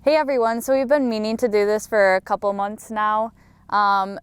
Hey everyone, so we've been meaning to do this for a couple months now. A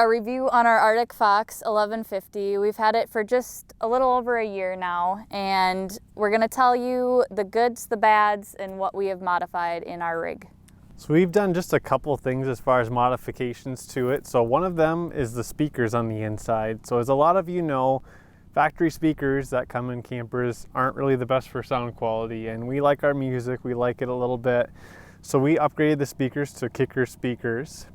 review on our Arctic Fox 1150. We've had it for just a little over a year now, and we're gonna tell you the goods, the bads, and what we have modified in our rig. So we've done just a couple things as far as modifications to it. So one of them is the speakers on the inside. So as a lot of you know, factory speakers that come in campers aren't really the best for sound quality, and we like our music, we like it a little bit. So we upgraded the speakers to Kicker speakers.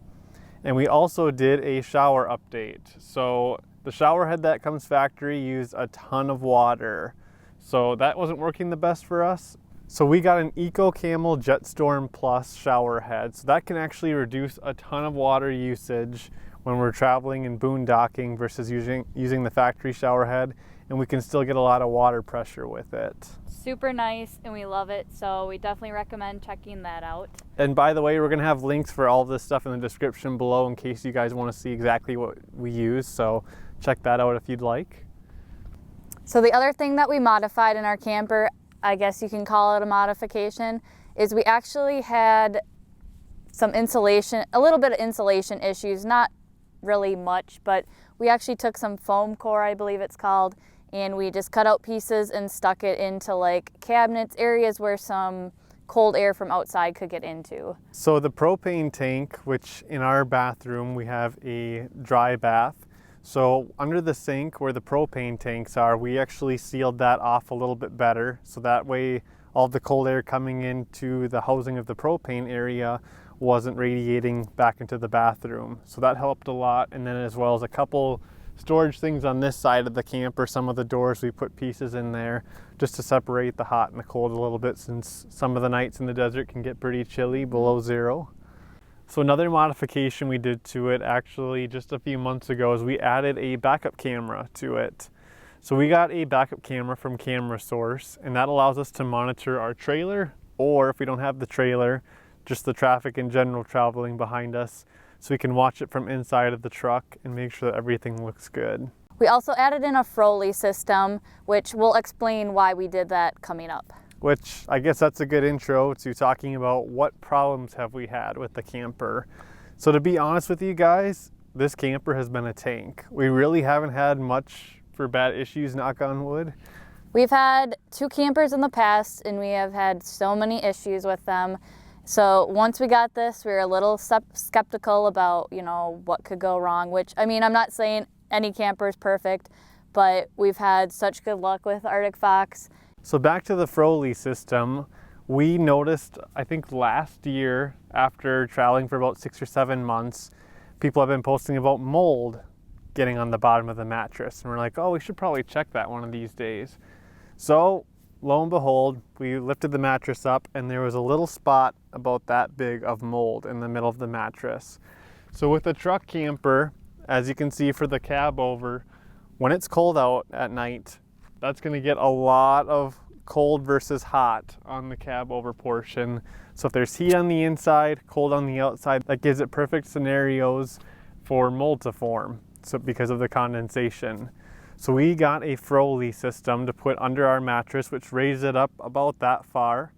And we also did a shower update. So the shower head that comes factory used a ton of water. So that wasn't working the best for us. So we got an EcoCamel JetStorm Plus shower head. So that can actually reduce a ton of water usage when we're traveling and boondocking versus using the factory shower head. And we can still get a lot of water pressure with it. Super nice, and we love it, so we definitely recommend checking that out. And by the way, we're gonna have links for all this stuff in the description below in case you guys wanna see exactly what we use, so check that out if you'd like. So the other thing that we modified in our camper, I guess you can call it a modification, is we actually had some insulation, a little bit of insulation issues, not really much, but we actually took some foam core, I believe it's called, and we just cut out pieces and stuck it into like cabinets, areas where some cold air from outside could get into. So the propane tank, which in our bathroom we have a dry bath, so under the sink where the propane tanks are, we actually sealed that off a little bit better, so that way all the cold air coming into the housing of the propane area wasn't radiating back into the bathroom. So that helped a lot. And then as well as a couple storage things on this side of the camper, some of the doors we put pieces in there just to separate the hot and the cold a little bit, since some of the nights in the desert can get pretty chilly below zero. So another modification we did to it actually just a few months ago is we added a backup camera to it. So we got a backup camera from Camera Source, and that allows us to monitor our trailer, or if we don't have the trailer, just the traffic in general traveling behind us, so we can watch it from inside of the truck and make sure that everything looks good. We also added in a Froley system, which we'll explain why we did that coming up. Which I guess that's a good intro to talking about what problems have we had with the camper. So to be honest with you guys, this camper has been a tank. We really haven't had much for bad issues, knock on wood. We've had 2 campers in the past, and we have had so many issues with them. So once we got this, we were a little skeptical about, what could go wrong, which, I mean, I'm not saying any camper is perfect, but we've had such good luck with Arctic Fox. So back to the Froley system, we noticed, I think last year, after traveling for about 6 or 7 months, people have been posting about mold getting on the bottom of the mattress. And we're like, oh, we should probably check that one of these days. So lo and behold, we lifted the mattress up and there was a little spot about that big of mold in the middle of the mattress. So with a truck camper, as you can see for the cab over, when it's cold out at night, that's gonna get a lot of cold versus hot on the cab over portion. So if there's heat on the inside, cold on the outside, that gives it perfect scenarios for mold to form, so because of the condensation. So we got a Froley system to put under our mattress, which raised it up about that far.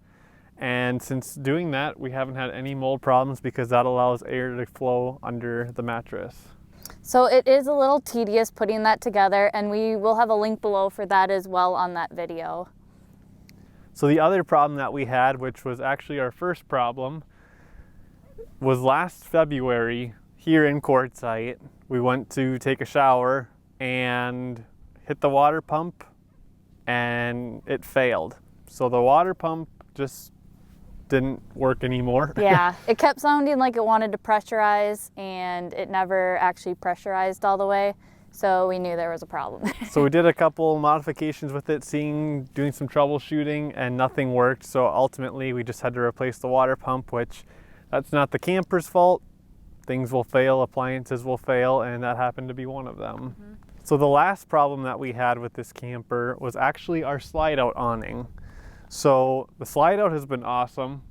And since doing that, we haven't had any mold problems because that allows air to flow under the mattress. So it is a little tedious putting that together, and we will have a link below for that as well on that video. So the other problem that we had, which was actually our first problem, was last February here in Quartzsite. We went to take a shower and hit the water pump and it failed. So the water pump just didn't work anymore. Yeah, it kept sounding like it wanted to pressurize, and it never actually pressurized all the way. So we knew there was a problem. So we did a couple modifications with it, doing some troubleshooting, and nothing worked. So ultimately we just had to replace the water pump, which that's not the camper's fault. Things will fail, appliances will fail, and that happened to be one of them. Mm-hmm. So the last problem that we had with this camper was actually our slide out awning. So the slide out has been awesome,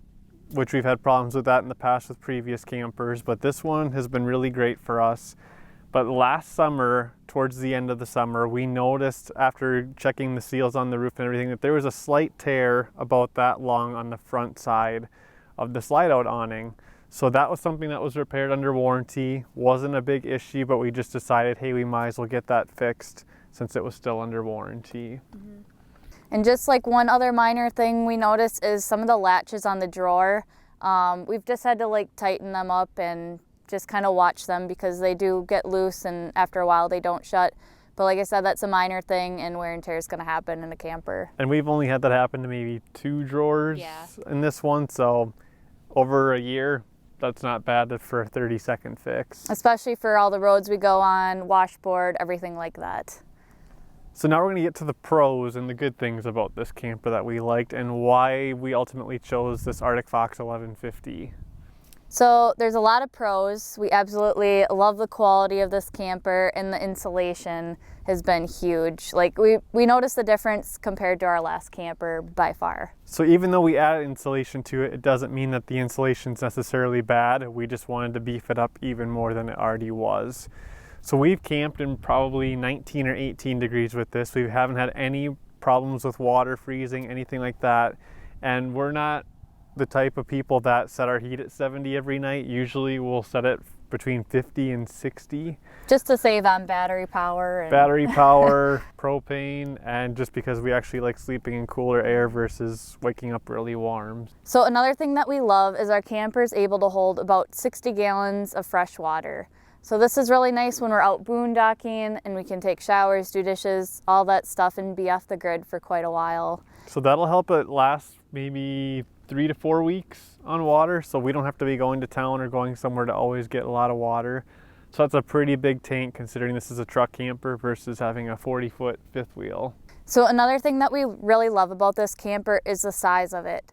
which we've had problems with that in the past with previous campers, but this one has been really great for us. But last summer, towards the end of the summer, we noticed after checking the seals on the roof and everything that there was a slight tear about that long on the front side of the slide out awning. So that was something that was repaired under warranty. Wasn't a big issue, but we just decided, hey, we might as well get that fixed since it was still under warranty. And just like one other minor thing we noticed is some of the latches on the drawer. We've just had to like tighten them up and just kind of watch them because they do get loose and after a while they don't shut. But like I said, that's a minor thing and wear and tear is going to happen in a camper. And we've only had that happen to maybe 2 drawers in this one. So over a year, that's not bad for a 30-second fix. Especially for all the roads we go on, washboard, everything like that. So now we're going to get to the pros and the good things about this camper that we liked and why we ultimately chose this Arctic Fox 1150. So there's a lot of pros. We absolutely love the quality of this camper and the insulation has been huge. Like we noticed the difference compared to our last camper by far. So even though we added insulation to it, it doesn't mean that the insulation's necessarily bad. We just wanted to beef it up even more than it already was. So we've camped in probably 19 or 18 degrees with this. We haven't had any problems with water freezing, anything like that. And we're not the type of people that set our heat at 70 every night. Usually we'll set it between 50 and 60. Just to save on battery power. Battery power, propane, and just because we actually like sleeping in cooler air versus waking up really warm. So another thing that we love is our camper is able to hold about 60 gallons of fresh water. So this is really nice when we're out boondocking and we can take showers, do dishes, all that stuff and be off the grid for quite a while. So that'll help it last maybe 3 to 4 weeks on water, so we don't have to be going to town or going somewhere to always get a lot of water. So that's a pretty big tank considering this is a truck camper versus having a 40-foot fifth wheel. So another thing that we really love about this camper is the size of it.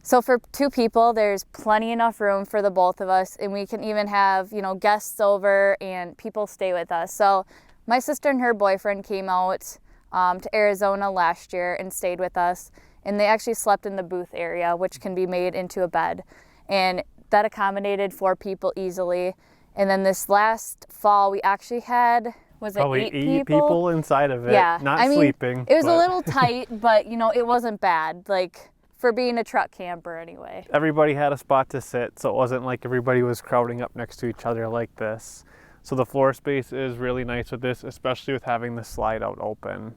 So for 2 people, there's plenty enough room for the both of us, and we can even have, guests over and people stay with us. So my sister and her boyfriend came out to Arizona last year and stayed with us, and they actually slept in the booth area, which can be made into a bed, and that accommodated 4 people easily. And then this last fall, we actually had, was it probably 8 people? People inside of it, yeah, not I mean, sleeping. It was a little tight, but it wasn't bad. Like, for being a truck camper anyway. Everybody had a spot to sit, so it wasn't like everybody was crowding up next to each other like this. So the floor space is really nice with this, especially with having the slide out open.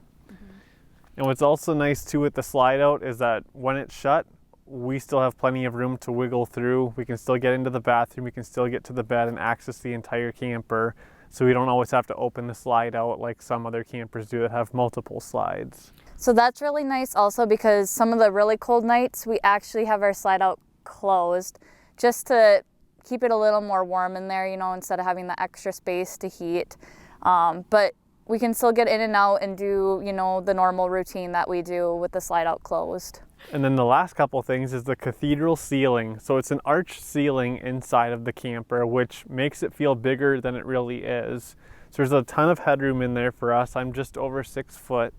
And what's also nice too with the slide out is that when it's shut, we still have plenty of room to wiggle through. We can still get into the bathroom, we can still get to the bed and access the entire camper. So we don't always have to open the slide out like some other campers do that have multiple slides. So that's really nice also because some of the really cold nights, we actually have our slide out closed just to keep it a little more warm in there, instead of having the extra space to heat. But we can still get in and out and do, the normal routine that we do with the slide out closed. And then the last couple things is the cathedral ceiling. So it's an arch ceiling inside of the camper, which makes it feel bigger than it really is. So there's a ton of headroom in there for us. I'm just over 6 foot.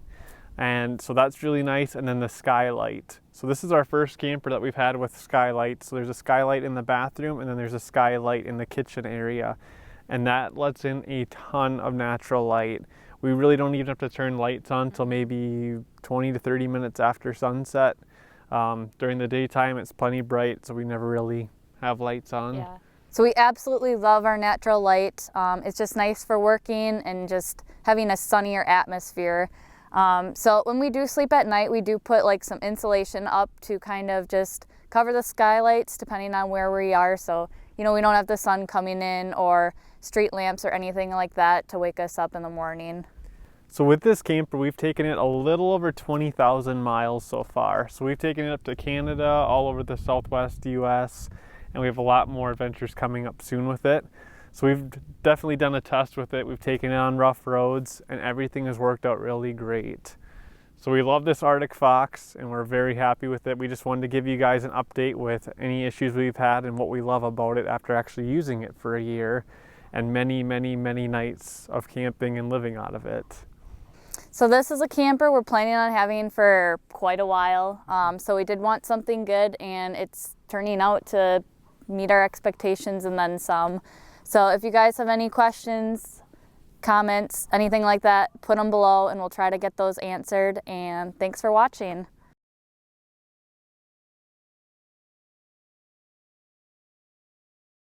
And so that's really nice. And then the skylight. So this is our first camper that we've had with skylight. So there's a skylight in the bathroom and then there's a skylight in the kitchen area. And that lets in a ton of natural light. We really don't even have to turn lights on until maybe 20 to 30 minutes after sunset. During the daytime, it's plenty bright, so we never really have lights on. Yeah. So we absolutely love our natural light. It's just nice for working and just having a sunnier atmosphere. So when we do sleep at night, we do put like some insulation up to kind of just cover the skylights depending on where we are. So, we don't have the sun coming in or street lamps or anything like that to wake us up in the morning. So with this camper, we've taken it a little over 20,000 miles so far. So we've taken it up to Canada, all over the Southwest US, and we have a lot more adventures coming up soon with it. So we've definitely done a test with it. We've taken it on rough roads and everything has worked out really great. So we love this Arctic Fox and we're very happy with it. We just wanted to give you guys an update with any issues we've had and what we love about it after actually using it for a year and many, many, many nights of camping and living out of it. So this is a camper we're planning on having for quite a while. So we did want something good and it's turning out to meet our expectations and then some. So if you guys have any questions, comments, anything like that, put them below and we'll try to get those answered. And thanks for watching.